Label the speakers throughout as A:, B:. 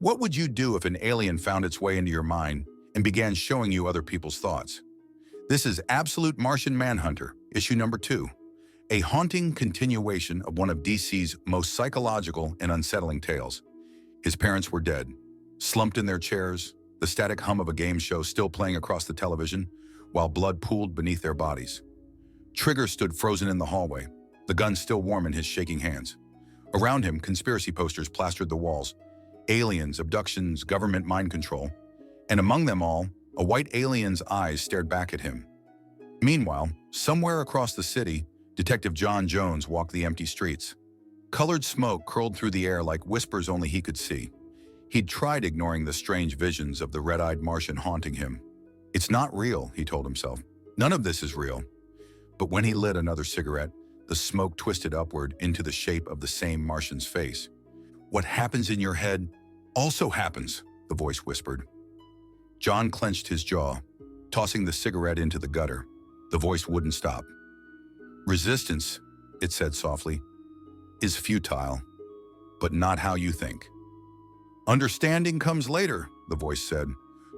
A: What would you do if an alien found its way into your mind and began showing you other people's thoughts? This is Absolute Martian Manhunter, issue number 2, a haunting continuation of one of DC's most psychological and unsettling tales. His parents were dead, slumped in their chairs, the static hum of a game show still playing across the television, while blood pooled beneath their bodies. Trigger stood frozen in the hallway, the gun still warm in his shaking hands. Around him, conspiracy posters plastered the walls. Aliens, abductions, government mind control. And among them all, a white alien's eyes stared back at him. Meanwhile, somewhere across the city, Detective John Jones walked the empty streets. Colored smoke curled through the air like whispers only he could see. He'd tried ignoring the strange visions of the red-eyed Martian haunting him. It's not real, he told himself. None of this is real. But when he lit another cigarette, the smoke twisted upward into the shape of the same Martian's face. What happens in your head also happens, the voice whispered. John clenched his jaw, tossing the cigarette into the gutter. The voice wouldn't stop. Resistance, it said softly, is futile, but not how you think. Understanding comes later, the voice said.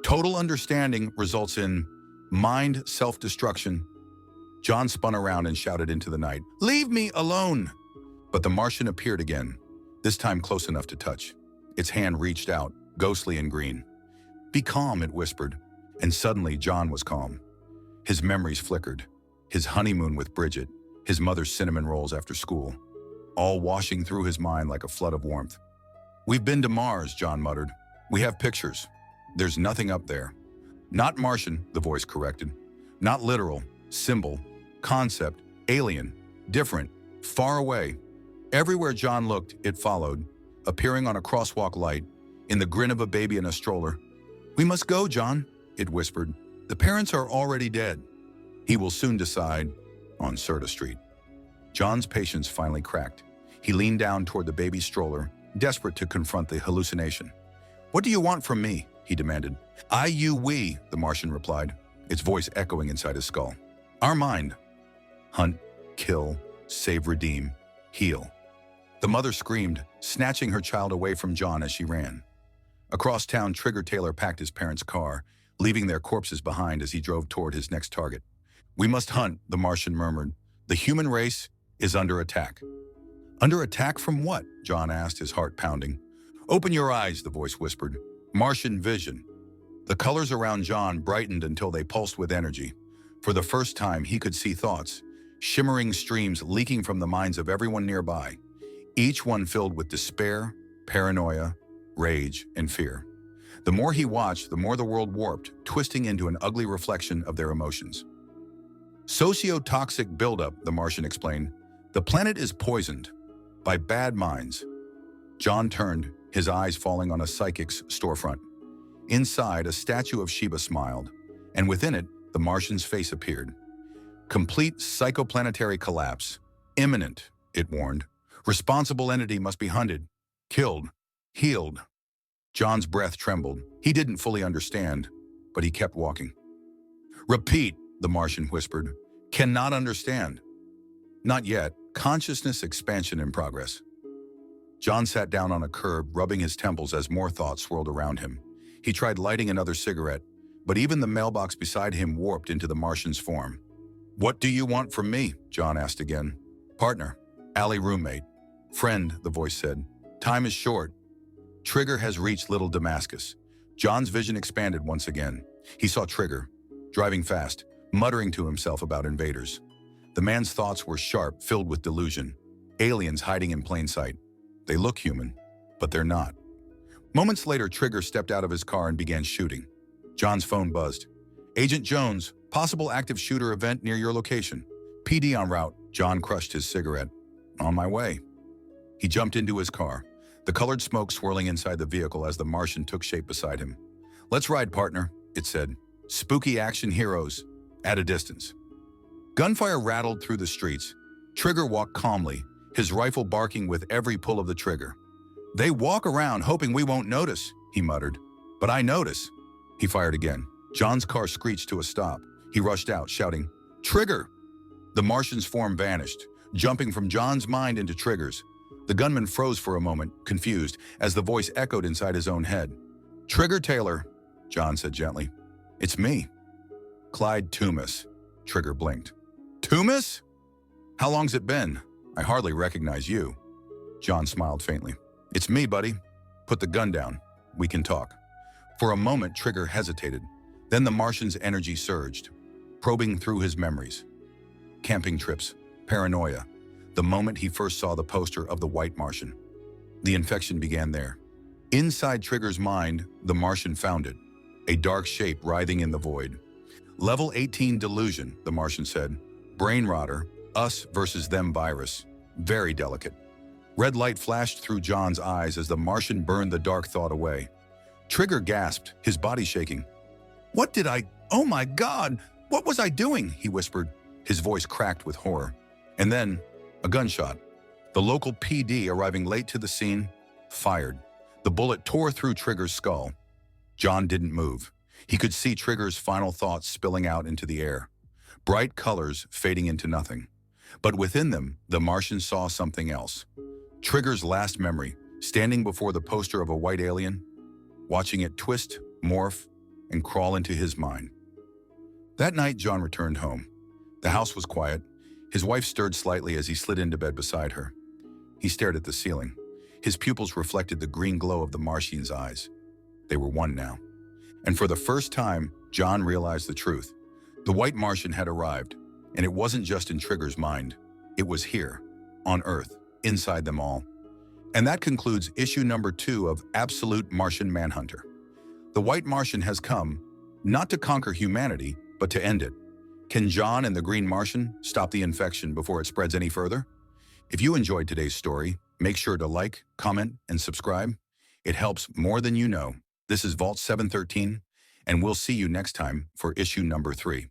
A: Total understanding results in mind self-destruction. John spun around and shouted into the night, "Leave me alone!" But the Martian appeared again, this time close enough to touch. Its hand reached out, ghostly and green. "Be calm," it whispered, and suddenly John was calm. His memories flickered. His honeymoon with Bridget, his mother's cinnamon rolls after school, all washing through his mind like a flood of warmth. "We've been to Mars," John muttered. "We have pictures. There's nothing up there." "Not Martian," the voice corrected. "Not literal, symbol, concept, alien, different, far away." Everywhere John looked, it followed, appearing on a crosswalk light, in the grin of a baby in a stroller. "We must go, John," it whispered. "The parents are already dead. He will soon decide on Serta Street." John's patience finally cracked. He leaned down toward the baby stroller, desperate to confront the hallucination. "What do you want from me?" he demanded. "I, you, we," the Martian replied, its voice echoing inside his skull. "Our mind. Hunt, kill, save, redeem, heal." The mother screamed, snatching her child away from John as she ran. Across town, Trigger Taylor packed his parents' car, leaving their corpses behind as he drove toward his next target. "We must hunt," the Martian murmured. "The human race is under attack." "Under attack from what?" John asked, his heart pounding. "Open your eyes," the voice whispered. "Martian vision." The colors around John brightened until they pulsed with energy. For the first time, he could see thoughts, shimmering streams leaking from the minds of everyone nearby, each one filled with despair, paranoia, rage, and fear. The more he watched, the more the world warped, twisting into an ugly reflection of their emotions. "Sociotoxic buildup," the Martian explained. "The planet is poisoned by bad minds." John turned, his eyes falling on a psychic's storefront. Inside, a statue of Sheba smiled, and within it, the Martian's face appeared. "Complete psychoplanetary collapse. Imminent," it warned. "Responsible entity must be hunted, killed, healed." John's breath trembled. He didn't fully understand, but he kept walking. "Repeat," the Martian whispered. "Cannot understand." "Not yet. Consciousness expansion in progress." John sat down on a curb, rubbing his temples as more thoughts swirled around him. He tried lighting another cigarette, but even the mailbox beside him warped into the Martian's form. "What do you want from me?" John asked again. "Partner, alley roommate, friend," the voice said. "Time is short." Trigger has reached Little Damascus. John's vision expanded once again. He saw Trigger, driving fast, muttering to himself about invaders. The man's thoughts were sharp, filled with delusion. Aliens hiding in plain sight. They look human, but they're not. Moments later, Trigger stepped out of his car and began shooting. John's phone buzzed. "Agent Jones, possible active shooter event near your location. PD en route." John crushed his cigarette. "On my way." He jumped into his car, the colored smoke swirling inside the vehicle as the Martian took shape beside him. "Let's ride, partner," it said. "Spooky action heroes at a distance." Gunfire rattled through the streets. Trigger walked calmly, his rifle barking with every pull of the trigger. "They walk around hoping we won't notice," he muttered. "But I notice." He fired again. John's car screeched to a stop. He rushed out, shouting, "Trigger!" The Martian's form vanished, jumping from John's mind into Trigger's. The gunman froze for a moment, confused, as the voice echoed inside his own head. "Trigger Taylor," John said gently. "It's me." "Clyde Toomis." Trigger blinked. "Toomis? How long's it been? I hardly recognize you." John smiled faintly. "It's me, buddy. Put the gun down. We can talk." For a moment, Trigger hesitated. Then the Martian's energy surged, probing through his memories. Camping trips, paranoia, the moment he first saw the poster of the White Martian. The infection began there. Inside Trigger's mind, the Martian found it, a dark shape writhing in the void. "Level 18 delusion," the Martian said. "Brain rotter, us versus them virus. Very delicate." Red light flashed through John's eyes as the Martian burned the dark thought away. Trigger gasped, his body shaking. Oh my God, what was I doing?" he whispered, his voice cracked with horror. And then, a gunshot. The local PD, arriving late to the scene, fired. The bullet tore through Trigger's skull. John didn't move. He could see Trigger's final thoughts spilling out into the air. Bright colors fading into nothing. But within them, the Martian saw something else. Trigger's last memory, standing before the poster of a white alien, watching it twist, morph, and crawl into his mind. That night, John returned home. The house was quiet. His wife stirred slightly as he slid into bed beside her. He stared at the ceiling. His pupils reflected the green glow of the Martian's eyes. They were one now. And for the first time, John realized the truth. The White Martian had arrived, and it wasn't just in Trigger's mind. It was here, on Earth, inside them all. And that concludes issue number 2 of Absolute Martian Manhunter. The White Martian has come, not to conquer humanity, but to end it. Can John and the Green Martian stop the infection before it spreads any further? If you enjoyed today's story, make sure to like, comment, and subscribe. It helps more than you know. This is Vault 713, and we'll see you next time for issue number 3.